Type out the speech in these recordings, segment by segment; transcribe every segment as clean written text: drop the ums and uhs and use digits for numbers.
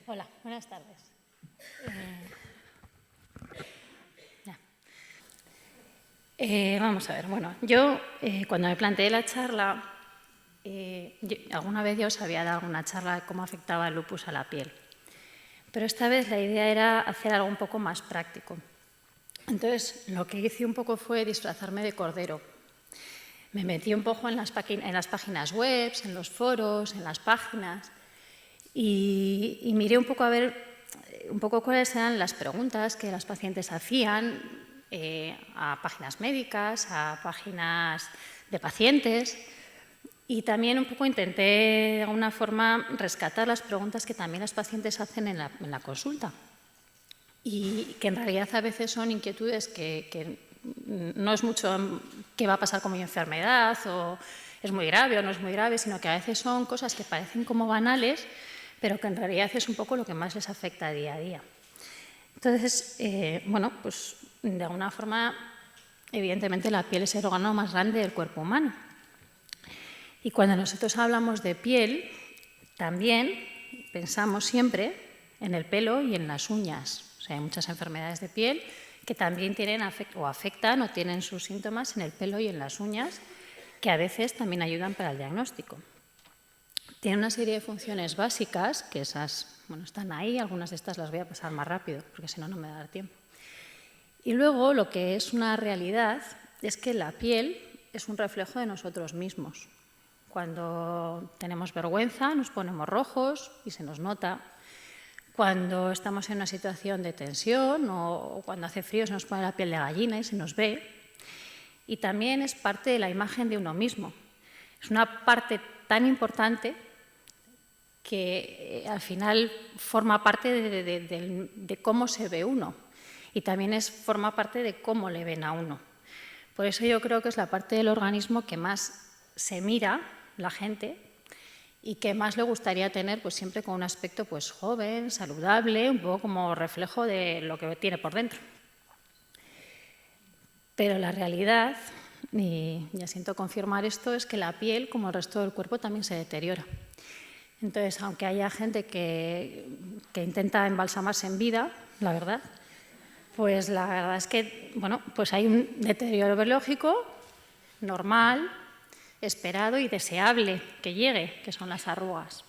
Hola, buenas tardes. Vamos a ver, bueno, yo cuando me planteé la charla, alguna vez yo os había dado una charla de cómo afectaba el lupus a la piel, pero esta vez la idea era hacer algo un poco más práctico. Entonces, lo que hice un poco fue disfrazarme de cordero. Me metí un poco en las páginas web, en los foros, en las páginas, y miré un poco a ver cuáles eran las preguntas que las pacientes hacían a páginas médicas, a páginas de pacientes, y también un poco intenté de alguna forma rescatar las preguntas que también las pacientes hacen en la consulta, y que en realidad a veces son inquietudes que no es mucho qué va a pasar con mi enfermedad, o es muy grave o no es muy grave, sino que a veces son cosas que parecen como banales, pero que en realidad es un poco lo que más les afecta día a día. Entonces, bueno, pues de alguna forma, evidentemente la piel es el órgano más grande del cuerpo humano. Y cuando nosotros hablamos de piel, también pensamos siempre en el pelo y en las uñas. O sea, hay muchas enfermedades de piel que también tienen o afectan o tienen sus síntomas en el pelo y en las uñas, que a veces también ayudan para el diagnóstico. Tiene una serie de funciones básicas, que esas, bueno, están ahí, algunas de estas las voy a pasar más rápido, porque si no, no me va a dar tiempo. Y luego, lo que es una realidad es que la piel es un reflejo de nosotros mismos. Cuando tenemos vergüenza, nos ponemos rojos y se nos nota. Cuando estamos en una situación de tensión o cuando hace frío se nos pone la piel de gallina y se nos ve. Y también es parte de la imagen de uno mismo. Es una parte tan importante que al final forma parte de cómo se ve uno, y también forma parte de cómo le ven a uno. Por eso yo creo que es la parte del organismo que más se mira la gente y que más le gustaría tener, pues siempre con un aspecto pues joven, saludable, un poco como reflejo de lo que tiene por dentro. Pero la realidad, y ya siento confirmar esto, es que la piel, como el resto del cuerpo, también se deteriora. Entonces, aunque haya gente que intenta embalsamarse en vida, la verdad, pues la verdad es que, bueno, pues hay un deterioro biológico normal, esperado y deseable que llegue, que son las arrugas,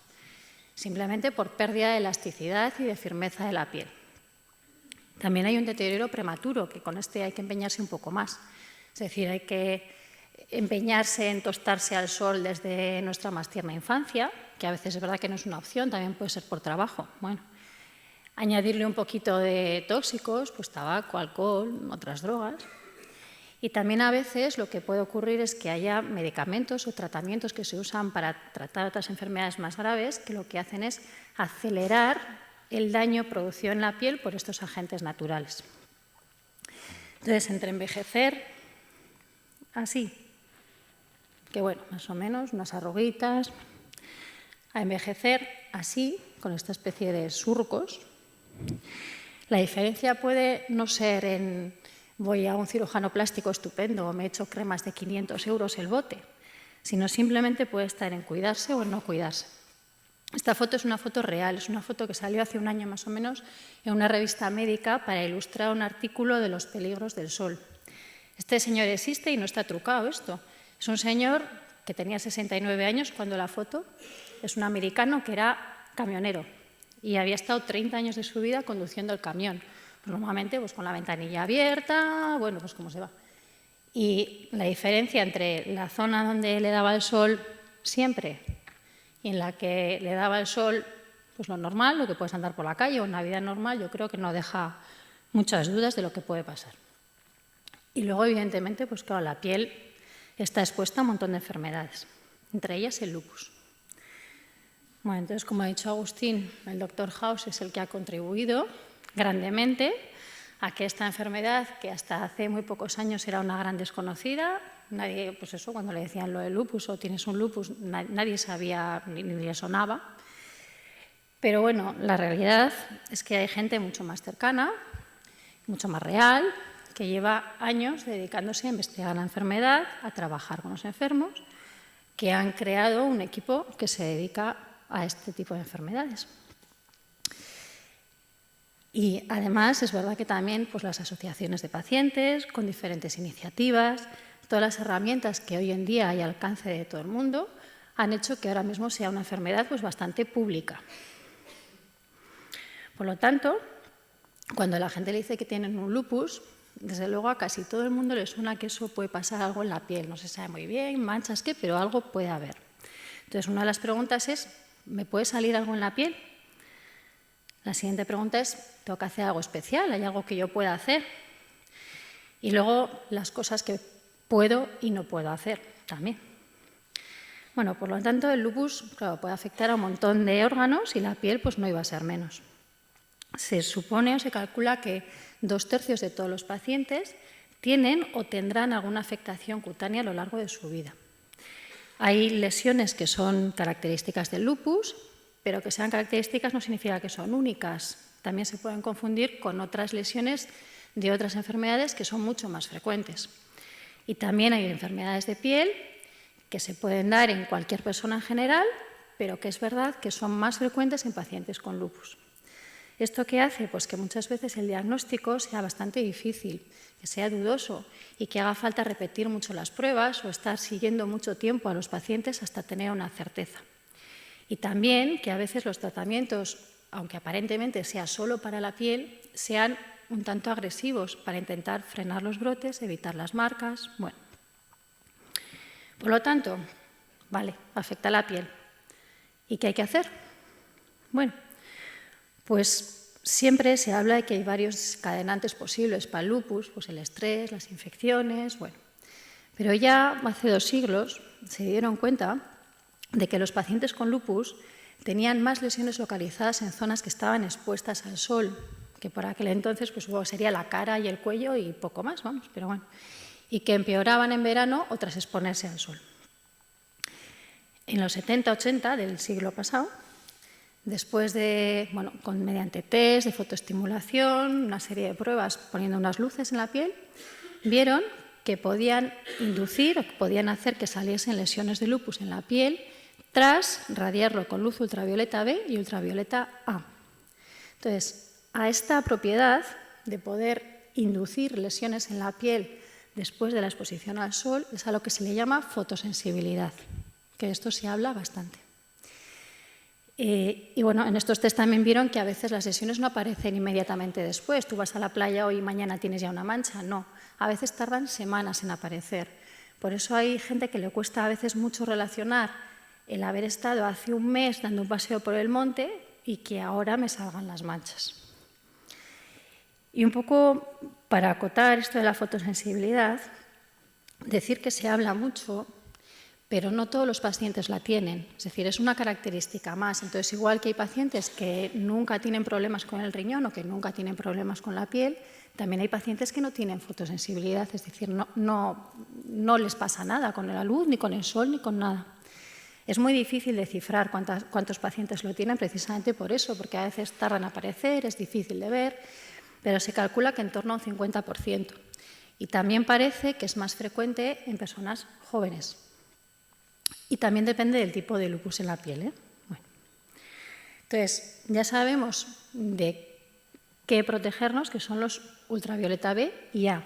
simplemente por pérdida de elasticidad y de firmeza de la piel. También hay un deterioro prematuro, que con este hay que empeñarse un poco más. Es decir, hay que empeñarse en tostarse al sol desde nuestra más tierna infancia, que a veces es verdad que no es una opción, también puede ser por trabajo. Bueno, añadirle un poquito de tóxicos, pues tabaco, alcohol, otras drogas. Y también a veces lo que puede ocurrir es que haya medicamentos o tratamientos que se usan para tratar otras enfermedades más graves, que lo que hacen es acelerar el daño producido en la piel por estos agentes naturales. Entonces, entre envejecer así, que bueno, más o menos, unas arruguitas, a envejecer así, con esta especie de surcos, la diferencia puede no ser en voy a un cirujano plástico estupendo o me he hecho cremas de 500 € el bote, sino simplemente puede estar en cuidarse o en no cuidarse. Esta foto es una foto real, es una foto que salió hace un año más o menos en una revista médica para ilustrar un artículo de los peligros del sol. Este señor existe y no está trucado esto. Es un señor que tenía 69 años cuando la foto, es un americano que era camionero y había estado 30 años de su vida conduciendo el camión. Pues normalmente pues con la ventanilla abierta, bueno, pues como se va. Y la diferencia entre la zona donde le daba el sol siempre y en la que le daba el sol, pues lo normal, lo que puedes andar por la calle o en la vida normal, yo creo que no deja muchas dudas de lo que puede pasar. Y luego, evidentemente, pues claro, la piel está expuesta a un montón de enfermedades, entre ellas el lupus. Bueno, entonces, como ha dicho Agustín, el Dr. House es el que ha contribuido grandemente a que esta enfermedad, que hasta hace muy pocos años era una gran desconocida, nadie, pues eso, cuando le decían lo del lupus o tienes un lupus, nadie sabía ni le sonaba. Pero bueno, la realidad es que hay gente mucho más cercana, mucho más real, que lleva años dedicándose a investigar la enfermedad, a trabajar con los enfermos, que han creado un equipo que se dedica a este tipo de enfermedades. Y además es verdad que también pues, las asociaciones de pacientes con diferentes iniciativas, todas las herramientas que hoy en día hay al alcance de todo el mundo, han hecho que ahora mismo sea una enfermedad pues, bastante pública. Por lo tanto, cuando la gente le dice que tienen un lupus, desde luego a casi todo el mundo le suena que eso puede pasar algo en la piel. No se sabe muy bien, manchas qué, pero algo puede haber. Entonces, una de las preguntas es, ¿me puede salir algo en la piel? La siguiente pregunta es, ¿tengo que hacer algo especial? ¿Hay algo que yo pueda hacer? Y luego las cosas que puedo y no puedo hacer también. Bueno, por lo tanto, el lupus claro, puede afectar a un montón de órganos y la piel pues, no iba a ser menos. Se supone o se calcula que 2/3 de todos los pacientes tienen o tendrán alguna afectación cutánea a lo largo de su vida. Hay lesiones que son características del lupus, pero que sean características no significa que son únicas. También se pueden confundir con otras lesiones de otras enfermedades que son mucho más frecuentes. Y también hay enfermedades de piel que se pueden dar en cualquier persona en general, pero que es verdad que son más frecuentes en pacientes con lupus. ¿Esto qué hace? Pues que muchas veces el diagnóstico sea bastante difícil, que sea dudoso y que haga falta repetir mucho las pruebas o estar siguiendo mucho tiempo a los pacientes hasta tener una certeza. Y también que a veces los tratamientos, aunque aparentemente sea solo para la piel, sean un tanto agresivos para intentar frenar los brotes, evitar las marcas. Bueno. Por lo tanto, vale, afecta a la piel. ¿Y qué hay que hacer? Bueno, pues siempre se habla de que hay varios cadenantes posibles para el lupus, pues el estrés, las infecciones, bueno. Pero ya hace 2 siglos se dieron cuenta de que los pacientes con lupus tenían más lesiones localizadas en zonas que estaban expuestas al sol, que por aquel entonces pues, sería la cara y el cuello y poco más, vamos, pero bueno, y que empeoraban en verano o tras exponerse al sol. En los 70-80 del siglo pasado, después de, bueno, mediante test de fotoestimulación, una serie de pruebas poniendo unas luces en la piel, vieron que podían inducir o que podían hacer que saliesen lesiones de lupus en la piel tras radiarlo con luz ultravioleta B y ultravioleta A. Entonces, a esta propiedad de poder inducir lesiones en la piel después de la exposición al sol es a lo que se le llama fotosensibilidad, que de esto se habla bastante. Y bueno, en estos test también vieron que a veces las lesiones no aparecen inmediatamente después. Tú vas a la playa hoy y mañana tienes ya una mancha. No, a veces tardan semanas en aparecer. Por eso hay gente que le cuesta a veces mucho relacionar el haber estado hace un mes dando un paseo por el monte y que ahora me salgan las manchas. Y un poco para acotar esto de la fotosensibilidad, decir que se habla mucho, pero no todos los pacientes la tienen. Es decir, es una característica más. Entonces, igual que hay pacientes que nunca tienen problemas con el riñón o que nunca tienen problemas con la piel, también hay pacientes que no tienen fotosensibilidad, es decir, no les pasa nada con la luz, ni con el sol, ni con nada. Es muy difícil descifrar cuántos pacientes lo tienen precisamente por eso, porque a veces tardan en aparecer, es difícil de ver, pero se calcula que en torno a un 50%. Y también parece que es más frecuente en personas jóvenes. Y también depende del tipo de lupus en la piel, ¿eh? Bueno. Entonces, ya sabemos de qué protegernos, que son los ultravioleta B y A.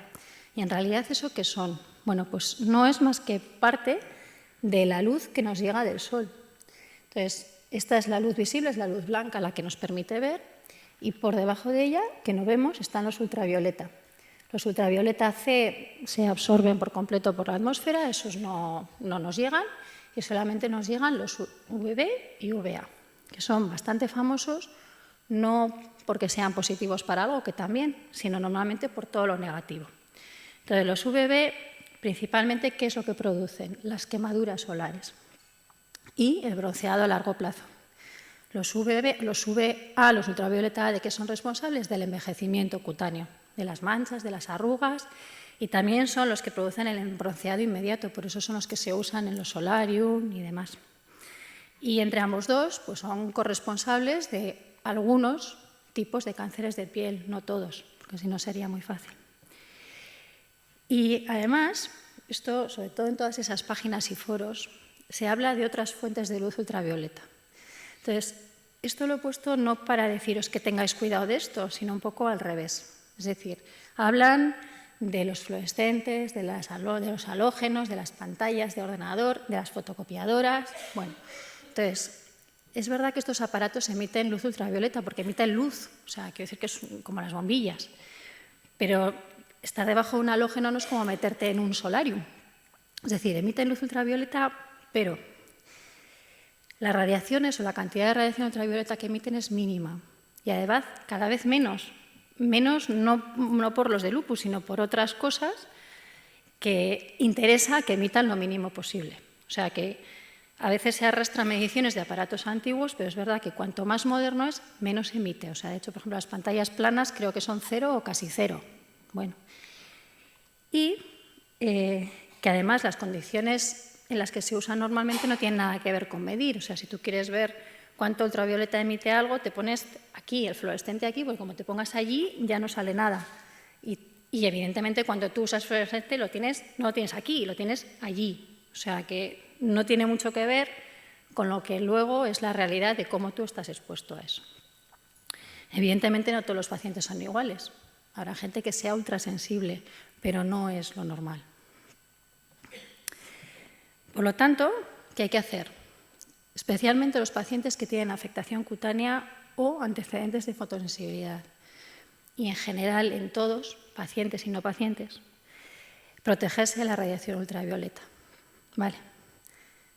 Y en realidad, ¿eso qué son? Bueno, pues no es más que parte de la luz que nos llega del sol. Entonces, esta es la luz visible, es la luz blanca la que nos permite ver, y por debajo de ella, que no vemos, están los ultravioleta. Los ultravioleta C se absorben por completo por la atmósfera, esos no nos llegan, y solamente nos llegan los UVB y UVA, que son bastante famosos, no porque sean positivos para algo, que también, sino normalmente por todo lo negativo. Entonces, los UVB, principalmente, ¿qué es lo que producen? Las quemaduras solares y el bronceado a largo plazo. Los UVA, los ultravioleta A, ¿de qué son responsables? Del envejecimiento cutáneo, de las manchas, de las arrugas, y también son los que producen el bronceado inmediato, por eso son los que se usan en los solarium y demás. Y entre ambos dos pues son corresponsables de algunos tipos de cánceres de piel, no todos, porque si no sería muy fácil. Y además, esto, sobre todo en todas esas páginas y foros, se habla de otras fuentes de luz ultravioleta. Entonces, esto lo he puesto no para deciros que tengáis cuidado de esto, sino un poco al revés. Es decir, hablan de los fluorescentes, de los halógenos, de las pantallas de ordenador, de las fotocopiadoras. Bueno, entonces, es verdad que estos aparatos emiten luz ultravioleta porque emiten luz, o sea, quiero decir que es como las bombillas, pero estar debajo de un halógeno no es como meterte en un solarium. Es decir, emiten luz ultravioleta, pero las radiaciones o la cantidad de radiación ultravioleta que emiten es mínima y además cada vez menos. Menos no por los de lupus, sino por otras cosas que interesa que emitan lo mínimo posible. O sea que a veces se arrastran mediciones de aparatos antiguos, pero es verdad que cuanto más moderno es, menos emite. O sea, de hecho, por ejemplo, las pantallas planas creo que son 0 o casi 0. Bueno. Y que además las condiciones en las que se usan normalmente no tienen nada que ver con medir. O sea, si tú quieres ver cuánto ultravioleta emite algo, te pones aquí, el fluorescente aquí, porque como te pongas allí ya no sale nada. Y evidentemente cuando tú usas fluorescente no lo tienes aquí, lo tienes allí. O sea que no tiene mucho que ver con lo que luego es la realidad de cómo tú estás expuesto a eso. Evidentemente no todos los pacientes son iguales. Habrá gente que sea ultrasensible, pero no es lo normal. Por lo tanto, ¿qué hay que hacer? Especialmente los pacientes que tienen afectación cutánea o antecedentes de fotosensibilidad. Y en general, en todos, pacientes y no pacientes, protegerse de la radiación ultravioleta. ¿Vale?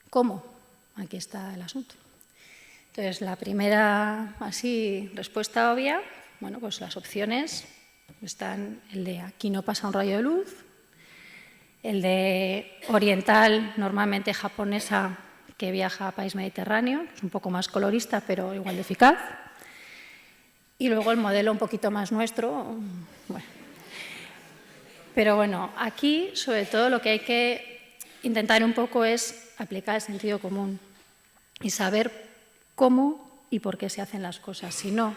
¿Cómo? Aquí está el asunto. Entonces, la primera respuesta obvia, bueno, pues las opciones están el de aquí no pasa un rayo de luz, el de oriental, normalmente japonesa, que viaja a país mediterráneo, que es un poco más colorista, pero igual de eficaz. Y luego el modelo un poquito más nuestro. Bueno. Pero bueno, aquí sobre todo lo que hay que intentar un poco es aplicar el sentido común y saber cómo y por qué se hacen las cosas. Si no,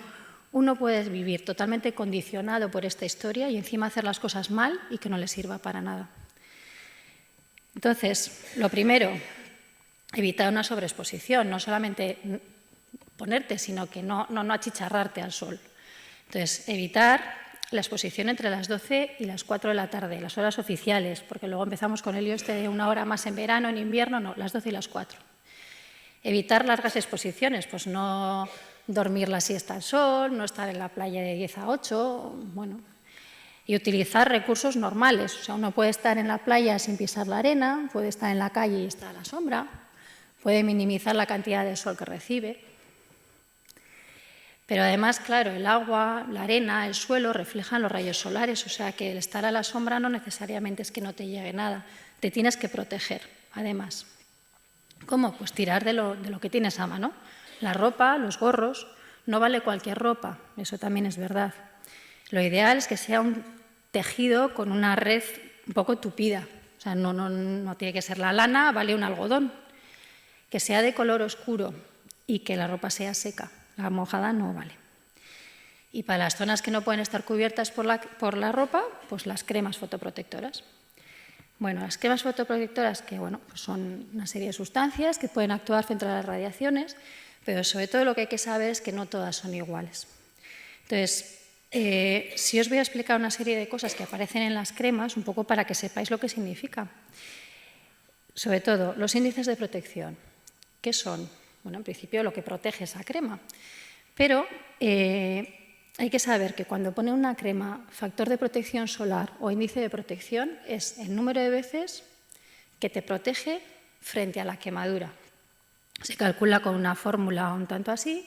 uno puede vivir totalmente condicionado por esta historia y encima hacer las cosas mal y que no le sirva para nada. Entonces, lo primero, evitar una sobreexposición, no solamente ponerte, sino que no achicharrarte al sol. Entonces, evitar la exposición entre las 12 y las 4 de la tarde, las horas oficiales, porque luego empezamos con el lío este de una hora más en verano, en invierno, no, las 12 y las 4. Evitar largas exposiciones, pues no dormir la siesta al sol, no estar en la playa de 10 a 8, bueno. Y utilizar recursos normales, o sea, uno puede estar en la playa sin pisar la arena, puede estar en la calle y estar a la sombra, puede minimizar la cantidad de sol que recibe. Pero además, claro, el agua, la arena, el suelo reflejan los rayos solares, o sea que el estar a la sombra no necesariamente es que no te llegue nada, te tienes que proteger, además. ¿Cómo? Pues tirar de lo que tienes a mano. La ropa, los gorros, no vale cualquier ropa, eso también es verdad. Lo ideal es que sea un tejido con una red un poco tupida, o sea, no tiene que ser la lana, vale un algodón, que sea de color oscuro y que la ropa sea seca, la mojada no vale. Y para las zonas que no pueden estar cubiertas por la ropa, pues las cremas fotoprotectoras. Bueno, las cremas fotoprotectoras, que bueno, pues son una serie de sustancias que pueden actuar frente a las radiaciones, pero sobre todo lo que hay que saber es que no todas son iguales. Entonces, si os voy a explicar una serie de cosas que aparecen en las cremas, un poco para que sepáis lo que significa. Sobre todo, los índices de protección. ¿Qué son? Bueno, en principio lo que protege esa crema. Pero hay que saber que cuando pone una crema factor de protección solar o índice de protección es el número de veces que te protege frente a la quemadura. Se calcula con una fórmula un tanto así,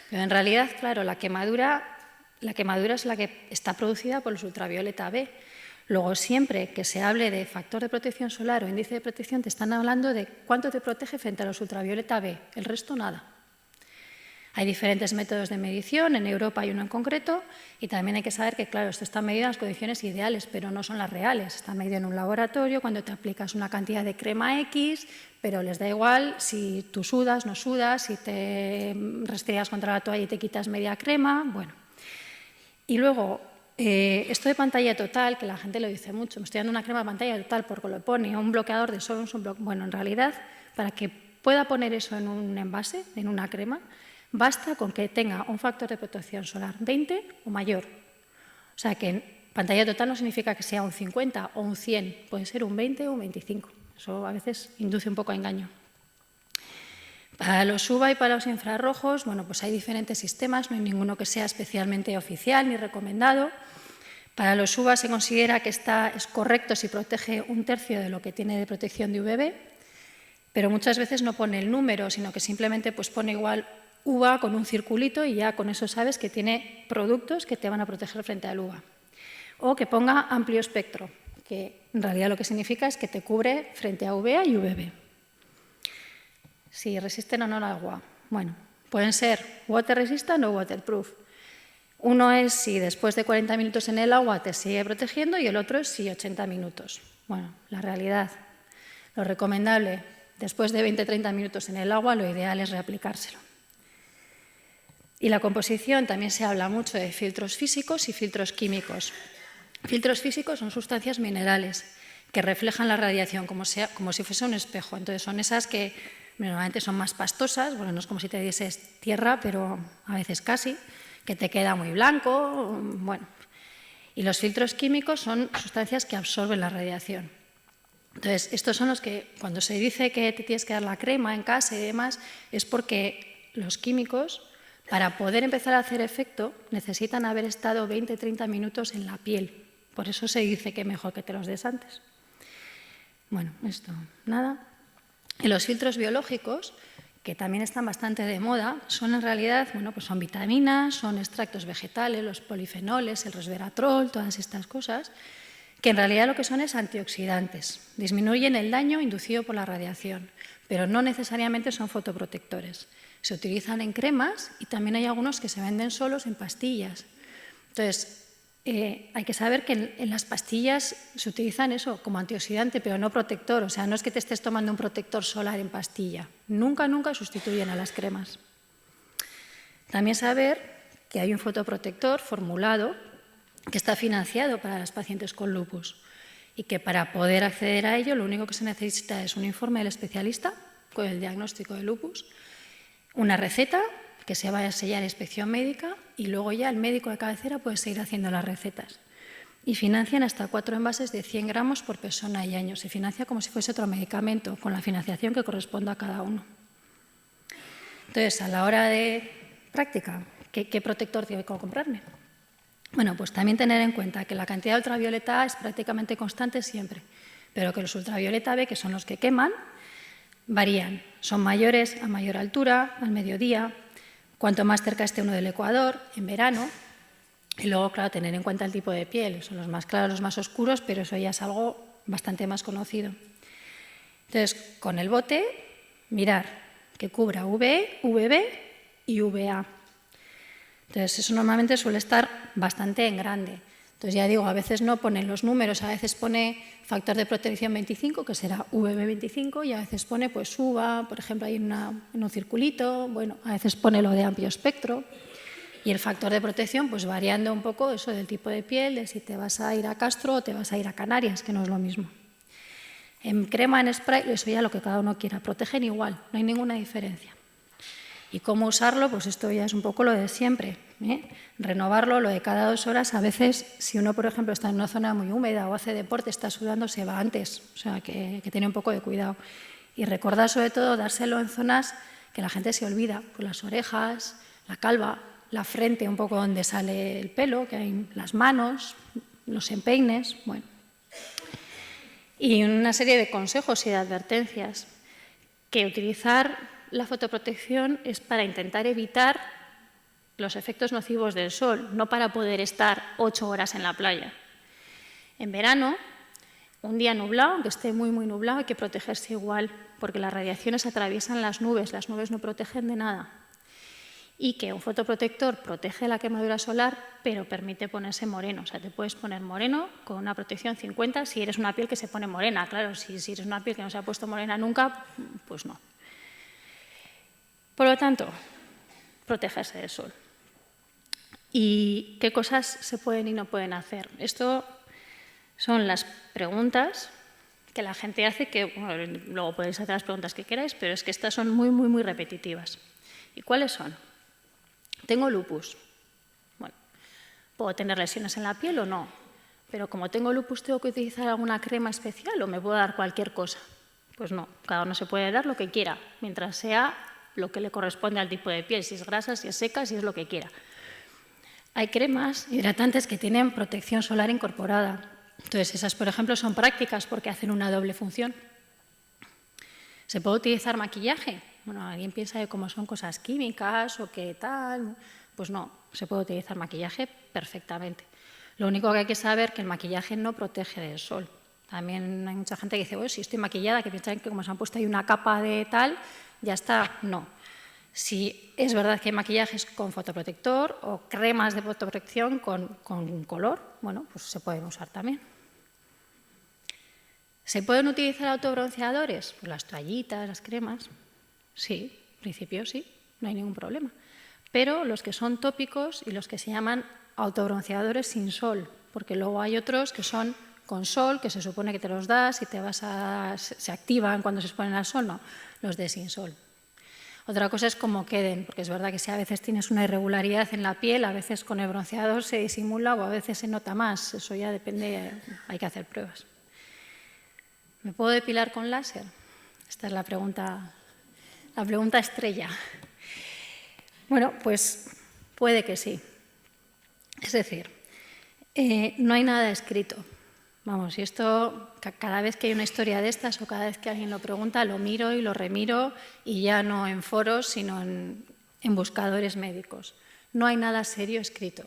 pero en realidad, claro, la quemadura es la que está producida por los ultravioleta B. Luego, siempre que se hable de factor de protección solar o índice de protección, te están hablando de cuánto te protege frente a los ultravioleta B, el resto nada. Hay diferentes métodos de medición, en Europa hay uno en concreto, y también hay que saber que, claro, esto está medido en las condiciones ideales, pero no son las reales. Está medido en un laboratorio cuando te aplicas una cantidad de crema X, pero les da igual si tú sudas, no sudas, si te restriegas contra la toalla y te quitas media crema, bueno. Y luego, esto de pantalla total, que la gente lo dice mucho, me estoy dando una crema de pantalla total porque lo pone, un bloqueador de sol, bueno, en realidad, para que pueda poner eso en un envase, en una crema, Basta con que tenga un factor de protección solar 20 o mayor. O sea, que en pantalla total no significa que sea un 50 o un 100, puede ser un 20 o un 25. Eso a veces induce un poco a engaño. Para los UVA y para los infrarrojos, bueno, pues hay diferentes sistemas, no hay ninguno que sea especialmente oficial ni recomendado. Para los UVA se considera que es correcto si protege un tercio de lo que tiene de protección de UVB, pero muchas veces no pone el número, sino que simplemente pues pone igual UVA con un circulito y ya con eso sabes que tiene productos que te van a proteger frente al UVA. O que ponga amplio espectro, que en realidad lo que significa es que te cubre frente a UVA y UVB. Si resisten o no al agua. Bueno, pueden ser water resistant o waterproof. Uno es si después de 40 minutos en el agua te sigue protegiendo y el otro es si 80 minutos. Bueno, la realidad, lo recomendable, después de 20-30 minutos en el agua, lo ideal es reaplicárselo. Y la composición, también se habla mucho de filtros físicos y filtros químicos. Filtros físicos son sustancias minerales que reflejan la radiación como si fuese un espejo. Entonces son esas que normalmente son más pastosas, bueno, no es como si te dieses tierra, pero a veces casi, que te queda muy blanco, bueno. Y los filtros químicos son sustancias que absorben la radiación. Entonces, estos son los que, cuando se dice que te tienes que dar la crema en casa y demás, es porque los químicos, para poder empezar a hacer efecto, necesitan haber estado 20-30 minutos en la piel. Por eso se dice que mejor que te los des antes. Bueno, esto, nada. Y los filtros biológicos, que también están bastante de moda, son en realidad, bueno, pues son vitaminas, son extractos vegetales, los polifenoles, el resveratrol, todas estas cosas, que en realidad lo que son es antioxidantes. Disminuyen el daño inducido por la radiación, pero no necesariamente son fotoprotectores. Se utilizan en cremas y también hay algunos que se venden solos en pastillas. Entonces, hay que saber que en las pastillas se utilizan eso como antioxidante, pero no protector. O sea, no es que te estés tomando un protector solar en pastilla. Nunca, nunca sustituyen a las cremas. También saber que hay un fotoprotector formulado que está financiado para las pacientes con lupus y que para poder acceder a ello lo único que se necesita es un informe del especialista con el diagnóstico de lupus, una receta que se vaya a sellar inspección médica y luego ya el médico de cabecera puede seguir haciendo las recetas. Y financian hasta 4 envases de 100 gramos por persona y año. Se financia como si fuese otro medicamento, con la financiación que corresponda a cada uno. Entonces, a la hora de práctica, ¿qué protector tengo que comprarme? Bueno, pues también tener en cuenta que la cantidad de ultravioleta A es prácticamente constante siempre, pero que los ultravioleta B, que son los que queman, varían. Son mayores a mayor altura, al mediodía, cuanto más cerca esté uno del ecuador, en verano. Y luego, claro, tener en cuenta el tipo de piel. Son los más claros, los más oscuros, pero eso ya es algo bastante más conocido. Entonces, con el bote, mirar que cubra UV, UVB y UVA. Entonces, eso normalmente suele estar bastante en grande. Entonces, ya digo, a veces no ponen los números, a veces pone factor de protección 25, que será UVB25, y a veces pone pues UVA, por ejemplo, ahí en un circulito, bueno, a veces pone lo de amplio espectro. Y el factor de protección, pues variando un poco eso del tipo de piel, de si te vas a ir a Castro o te vas a ir a Canarias, que no es lo mismo. En crema, en spray, eso ya lo que cada uno quiera, protegen igual, no hay ninguna diferencia. ¿Y cómo usarlo? Pues esto ya es un poco lo de siempre, ¿eh? Renovarlo, lo de cada 2 horas. A veces, si uno, por ejemplo, está en una zona muy húmeda o hace deporte, está sudando, se va antes. O sea, que tiene un poco de cuidado. Y recordar, sobre todo, dárselo en zonas que la gente se olvida, por las orejas, la calva, la frente, un poco donde sale el pelo, que hay las manos, los empeines, bueno. Y una serie de consejos y de advertencias que utilizar la fotoprotección es para intentar evitar los efectos nocivos del sol, no para poder estar 8 horas en la playa. En verano, un día nublado, aunque esté muy, muy nublado, hay que protegerse igual, porque las radiaciones atraviesan las nubes no protegen de nada. Y que un fotoprotector protege la quemadura solar, pero permite ponerse moreno. O sea, te puedes poner moreno con una protección 50 si eres una piel que se pone morena. Claro, si eres una piel que no se ha puesto morena nunca, pues no. Por lo tanto, protegerse del sol. ¿Y qué cosas se pueden y no pueden hacer? Esto son las preguntas que la gente hace, que bueno, luego podéis hacer las preguntas que queráis, pero es que estas son muy, muy, muy repetitivas. ¿Y cuáles son? Tengo lupus. Bueno, ¿puedo tener lesiones en la piel o no? Pero como tengo lupus, ¿tengo que utilizar alguna crema especial o me puedo dar cualquier cosa? Pues no, cada uno se puede dar lo que quiera, mientras sea lo que le corresponde al tipo de piel, si es grasa, si es seca, si es lo que quiera. Hay cremas hidratantes que tienen protección solar incorporada. Entonces, esas, por ejemplo, son prácticas porque hacen una doble función. ¿Se puede utilizar maquillaje? Bueno, alguien piensa que como son cosas químicas o que tal, pues no, se puede utilizar maquillaje perfectamente. Lo único que hay que saber es que el maquillaje no protege del sol. También hay mucha gente que dice, bueno, si estoy maquillada, que piensan que como se han puesto ahí una capa de tal, ya está. No. Si es verdad que hay maquillajes con fotoprotector o cremas de fotoprotección con color, bueno, pues se pueden usar también. ¿Se pueden utilizar autobronceadores? Pues las toallitas, las cremas. Sí, en principio sí, no hay ningún problema. Pero los que son tópicos y los que se llaman autobronceadores sin sol, porque luego hay otros que son con sol, que se supone que te los das y se activan cuando se exponen al sol, no, los de sin sol. Otra cosa es cómo queden, porque es verdad que si a veces tienes una irregularidad en la piel, a veces con el bronceador se disimula o a veces se nota más, eso ya depende, hay que hacer pruebas. ¿Me puedo depilar con láser? Esta es la pregunta estrella. Bueno, pues puede que sí. Es decir, no hay nada escrito. Vamos, y esto, cada vez que hay una historia de estas o cada vez que alguien lo pregunta, lo miro y lo remiro y ya no en foros, sino en buscadores médicos. No hay nada serio escrito.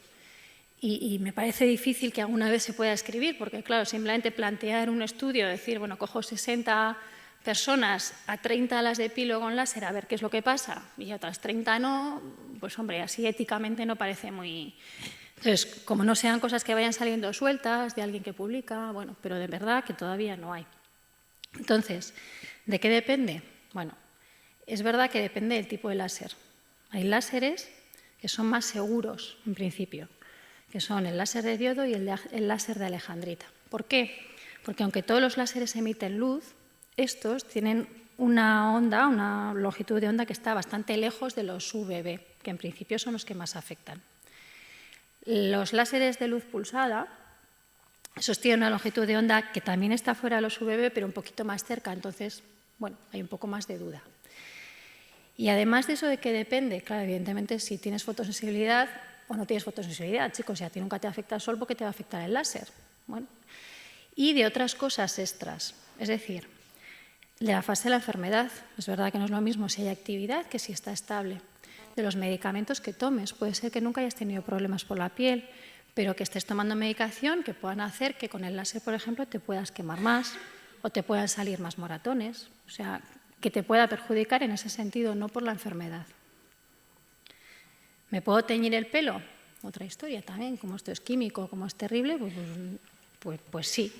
Y me parece difícil que alguna vez se pueda escribir, porque claro, simplemente plantear un estudio, decir, bueno, cojo 60 personas, a 30 las depilo con láser a ver qué es lo que pasa y a otras 30 no, pues hombre, así éticamente no parece muy... Entonces, como no sean cosas que vayan saliendo sueltas de alguien que publica, bueno, pero de verdad que todavía no hay. Entonces, ¿de qué depende? Bueno, es verdad que depende del tipo de láser. Hay láseres que son más seguros, en principio, que son el láser de diodo y el láser de alejandrita. ¿Por qué? Porque aunque todos los láseres emiten luz, estos tienen una onda, una longitud de onda que está bastante lejos de los UVB, que en principio son los que más afectan. Los láseres de luz pulsada, esos tienen una longitud de onda que también está fuera de los UVB, pero un poquito más cerca, entonces, bueno, hay un poco más de duda. Y además de eso de que depende, claro, evidentemente si tienes fotosensibilidad o no tienes fotosensibilidad, chicos, si a ti nunca te afecta el sol, ¿por qué te va a afectar el láser? Bueno, y de otras cosas extras, es decir, de la fase de la enfermedad. Es verdad que no es lo mismo si hay actividad que si está estable. De los medicamentos que tomes, puede ser que nunca hayas tenido problemas por la piel, pero que estés tomando medicación que puedan hacer que con el láser, por ejemplo, te puedas quemar más o te puedan salir más moratones, o sea, que te pueda perjudicar en ese sentido, no por la enfermedad. ¿Me puedo teñir el pelo? Otra historia también, como esto es químico, como es terrible, pues sí,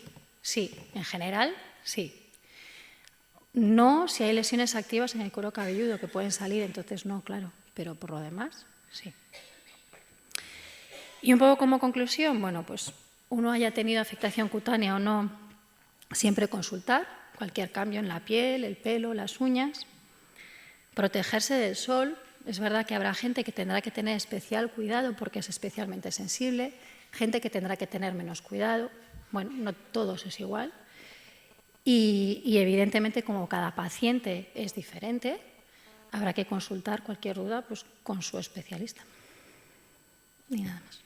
en general sí. No si hay lesiones activas en el cuero cabelludo que pueden salir, entonces no, claro, pero por lo demás, sí. Y un poco como conclusión, bueno, pues uno haya tenido afectación cutánea o no, siempre consultar cualquier cambio en la piel, el pelo, las uñas, protegerse del sol. Es verdad que habrá gente que tendrá que tener especial cuidado porque es especialmente sensible, gente que tendrá que tener menos cuidado. Bueno, no todos es igual. Y evidentemente, como cada paciente es diferente, habrá que consultar cualquier duda pues, con su especialista. Y nada más.